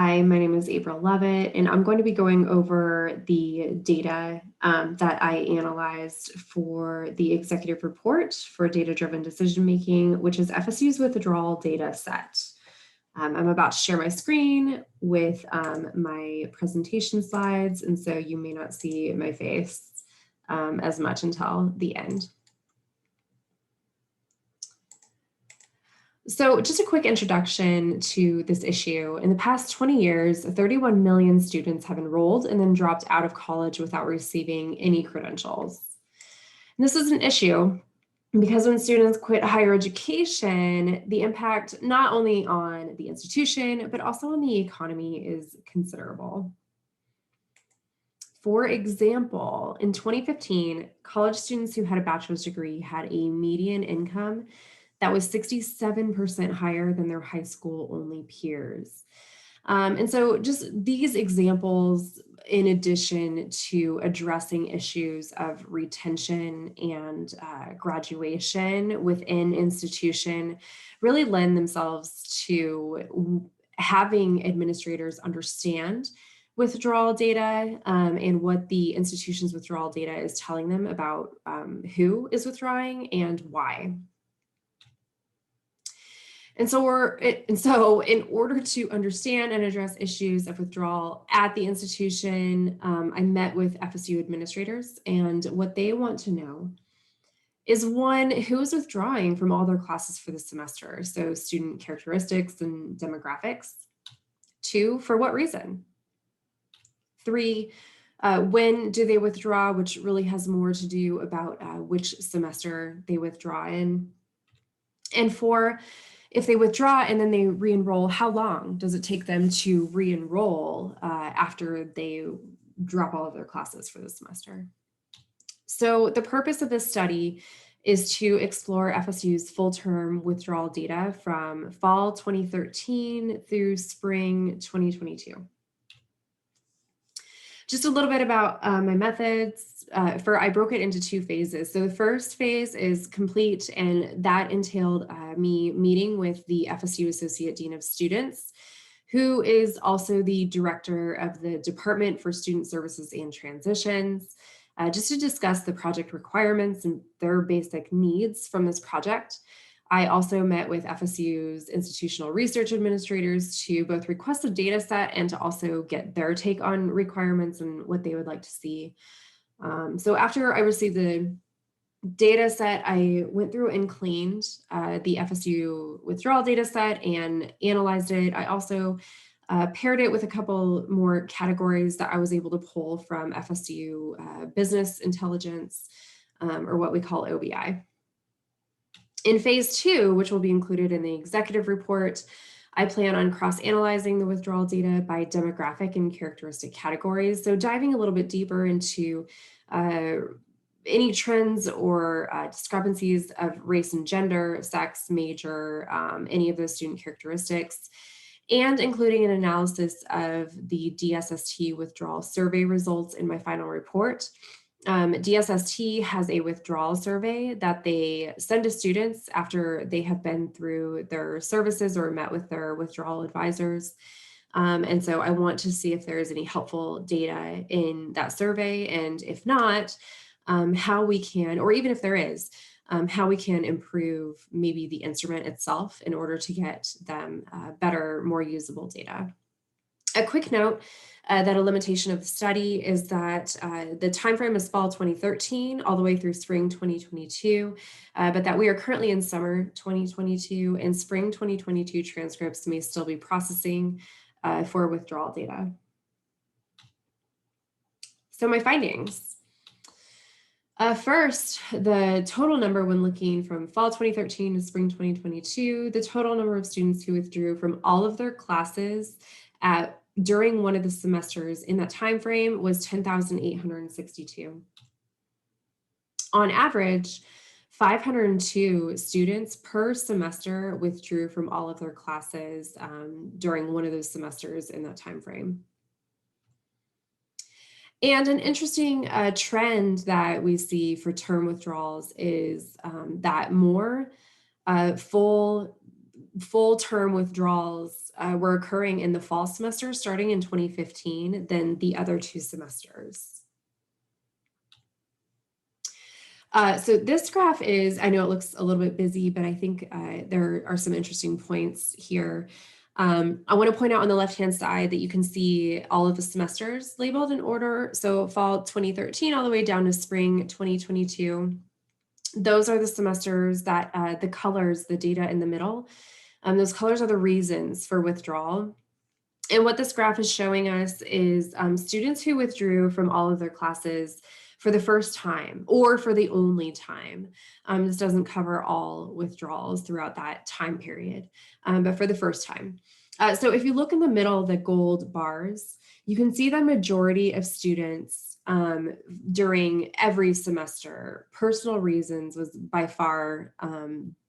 Hi, my name is April Levitt, and I'm going to be going over the data that I analyzed for the executive report for data-driven decision-making, which is FSU's withdrawal data set. I'm about to share my screen with my presentation slides, and so you may not see my face as much until the end. So just a quick introduction to this issue. In the past 20 years, 31 million students have enrolled and then dropped out of college without receiving any credentials. And this is an issue because when students quit higher education, the impact not only on the institution, but also on the economy is considerable. For example, in 2015, college students who had a bachelor's degree had a median income that was 67% higher than their high school only peers. And so just these examples, in addition to addressing issues of retention and graduation within institution, really lend themselves to having administrators understand withdrawal data and what the institution's withdrawal data is telling them about who is withdrawing and why. And so in order to understand and address issues of withdrawal at the institution, I met with FSU administrators, and what they want to know is, one, who is withdrawing from all their classes for the semester, so student characteristics and demographics. Two, for what reason? Three, when do they withdraw, which really has more to do about which semester they withdraw in. And four, if they withdraw and then they re-enroll, how long does it take them to re-enroll after they drop all of their classes for the semester? So the purpose of this study is to explore FSU's full-term withdrawal data from fall 2013 through spring 2022. Just a little bit about my methods. I broke it into two phases. So the first phase is complete, and that entailed me meeting with the FSU Associate Dean of Students, who is also the director of the Department for Student Services and Transitions, just to discuss the project requirements and their basic needs from this project. I also met with FSU's institutional research administrators to both request a data set and to also get their take on requirements and what they would like to see. So after I received the data set, I went through and cleaned the FSU withdrawal data set and analyzed it. I also paired it with a couple more categories that I was able to pull from FSU business intelligence, or what we call OBI. In phase two, which will be included in the executive report, I plan on cross-analyzing the withdrawal data by demographic and characteristic categories. So diving a little bit deeper into any trends or discrepancies of race and gender, sex, major, any of those student characteristics, and including an analysis of the DSST withdrawal survey results in my final report. DSST has a withdrawal survey that they send to students after they have been through their services or met with their withdrawal advisors. And so I want to see if there is any helpful data in that survey, and if not, how we can, or even if there is, how we can improve maybe the instrument itself in order to get them better, more usable data. A quick note that a limitation of the study is that the timeframe is fall 2013 all the way through spring 2022, but that we are currently in summer 2022, and spring 2022 transcripts may still be processing for withdrawal data. So my findings. First, the total number when looking from fall 2013 to spring 2022, the total number of students who withdrew from all of their classes during one of the semesters in that time frame was 10,862. On average, 502 students per semester withdrew from all of their classes during one of those semesters in that time frame. And an interesting trend that we see for term withdrawals is that more full full term withdrawals were occurring in the fall semester starting in 2015 than the other 2 semesters. So this graph is, I know it looks a little bit busy, but I think there are some interesting points here. I want to point out on the left-hand side that you can see all of the semesters labeled in order. So fall 2013 all the way down to spring 2022. Those are the semesters that the colors, the data in the middle, those colors are the reasons for withdrawal. And what this graph is showing us is students who withdrew from all of their classes for the first time or for the only time. This doesn't cover all withdrawals throughout that time period, but for the first time. So if you look in the middle, the gold bars, you can see the majority of students during every semester. Personal reasons was by far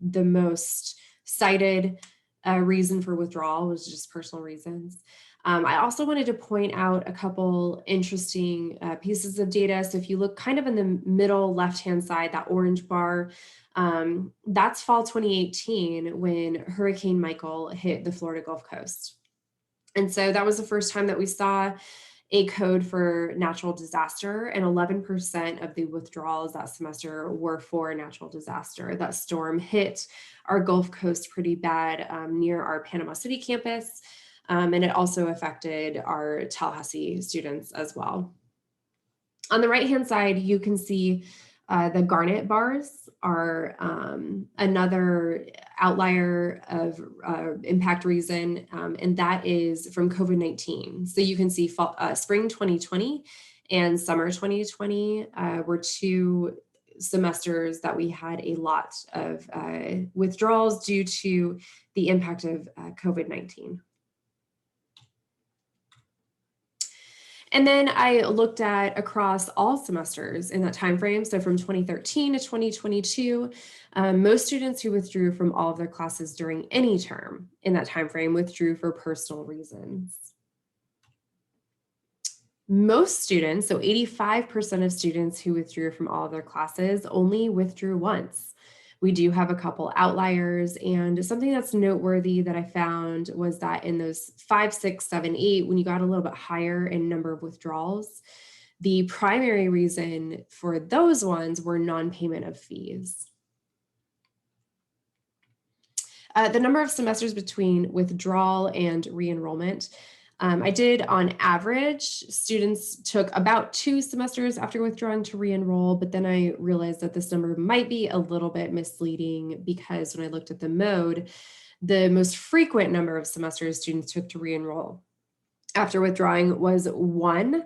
the most cited reason for withdrawal, was just personal reasons. I also wanted to point out a couple interesting pieces of data. So if you look kind of in the middle left-hand side, that orange bar, that's fall 2018 when Hurricane Michael hit the Florida Gulf Coast. And so that was the first time that we saw a code for natural disaster, and 11% of the withdrawals that semester were for natural disaster. That storm hit our Gulf Coast pretty bad near our Panama City campus, and it also affected our Tallahassee students as well. On the right-hand side, you can see the garnet bars are another outlier of impact reason, and that is from COVID-19. So you can see spring 2020 and summer 2020 were 2 semesters that we had a lot of withdrawals due to the impact of COVID-19. And then I looked at across all semesters in that time frame. So from 2013 to 2022, most students who withdrew from all of their classes during any term in that time frame withdrew for personal reasons. Most students, so 85% of students who withdrew from all of their classes, only withdrew once. We do have a couple outliers, and something that's noteworthy that I found was that in those 5, 6, 7, 8, when you got a little bit higher in number of withdrawals, the primary reason for those ones were non-payment of fees. The number of semesters between withdrawal and re-enrollment. I did, on average, students took about 2 semesters after withdrawing to re-enroll, but then I realized that this number might be a little bit misleading because when I looked at the mode, the most frequent number of semesters students took to re-enroll after withdrawing was 1.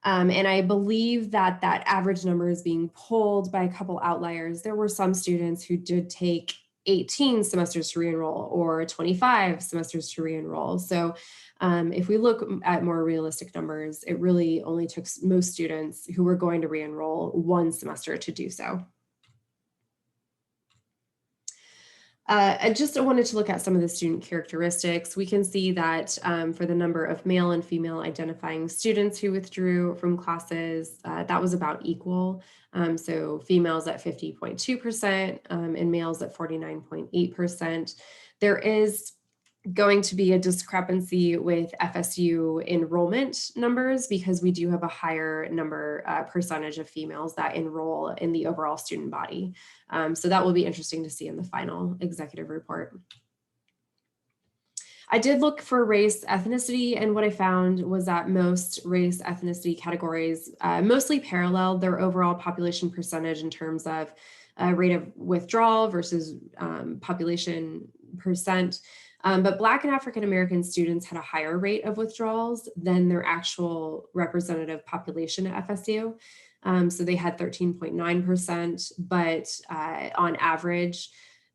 And I believe that that average number is being pulled by a couple outliers. There were some students who did take 18 semesters to re-enroll or 25 semesters to re-enroll. So if we look at more realistic numbers, it really only took most students who were going to re-enroll 1 semester to do so. I just wanted to look at some of the student characteristics. We can see that for the number of male and female identifying students who withdrew from classes, that was about equal. So females at 50.2% and males at 49.8%. There is going to be a discrepancy with FSU enrollment numbers because we do have a higher number percentage of females that enroll in the overall student body. So that will be interesting to see in the final executive report. I did look for race, ethnicity, and what I found was that most race, ethnicity categories mostly paralleled their overall population percentage in terms of rate of withdrawal versus population percent. But Black and African American students had a higher rate of withdrawals than their actual representative population at FSU. So they had 13.9%, but on average,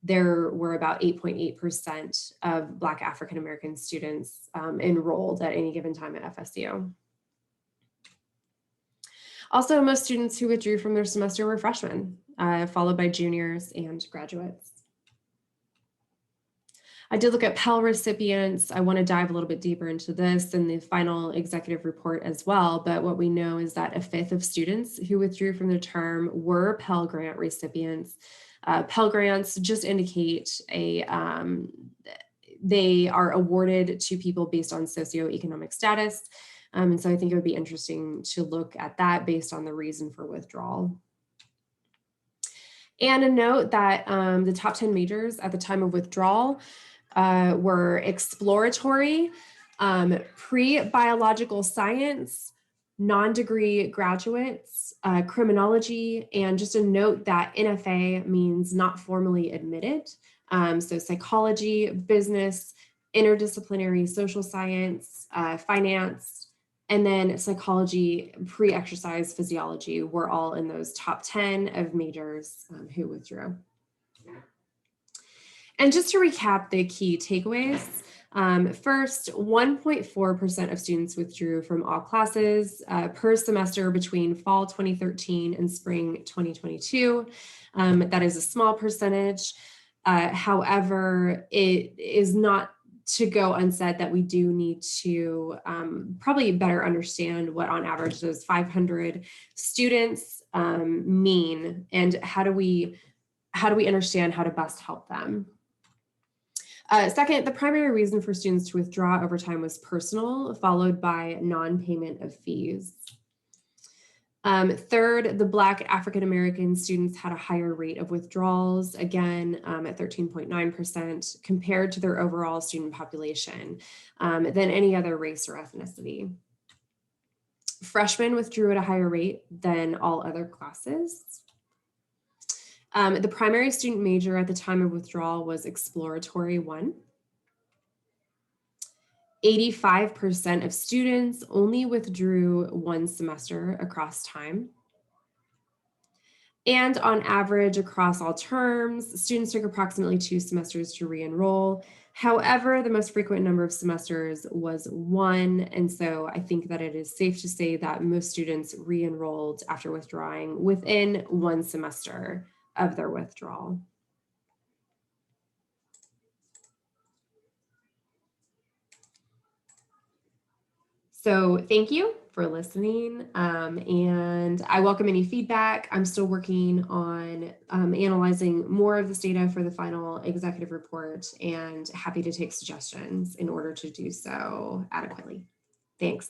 there were about 8.8% of Black African American students enrolled at any given time at FSU. Also, most students who withdrew from their semester were freshmen, followed by juniors and graduates. I did look at Pell recipients. I want to dive a little bit deeper into this in the final executive report as well. But what we know is that 1/5 of students who withdrew from their term were Pell Grant recipients. Pell Grants just indicate they are awarded to people based on socioeconomic status. And so I think it would be interesting to look at that based on the reason for withdrawal. And a note that the top 10 majors at the time of withdrawal were exploratory, pre-biological science, non-degree graduates, criminology, and just a note that NFA means not formally admitted. So psychology, business, interdisciplinary social science, finance, and then psychology, pre-exercise physiology were all in those top 10 of majors who withdrew. And just to recap the key takeaways, first, 1.4% of students withdrew from all classes per semester between fall 2013 and spring 2022. That is a small percentage. However, it is not to go unsaid that we do need to probably better understand what on average those 500 students mean, and how do we understand how to best help them. Second, the primary reason for students to withdraw over time was personal, followed by non-payment of fees. Third, the Black African-American students had a higher rate of withdrawals, again, at 13.9% compared to their overall student population than any other race or ethnicity. Freshmen withdrew at a higher rate than all other classes. The primary student major at the time of withdrawal was exploratory 1. 85% of students only withdrew one semester across time. And on average, across all terms, students took approximately 2 semesters to re-enroll. However, the most frequent number of semesters was 1. And so I think that it is safe to say that most students re-enrolled after withdrawing within 1 semester of their withdrawal. So thank you for listening, and I welcome any feedback. I'm still working on analyzing more of this data for the final executive report, and happy to take suggestions in order to do so adequately. Thanks.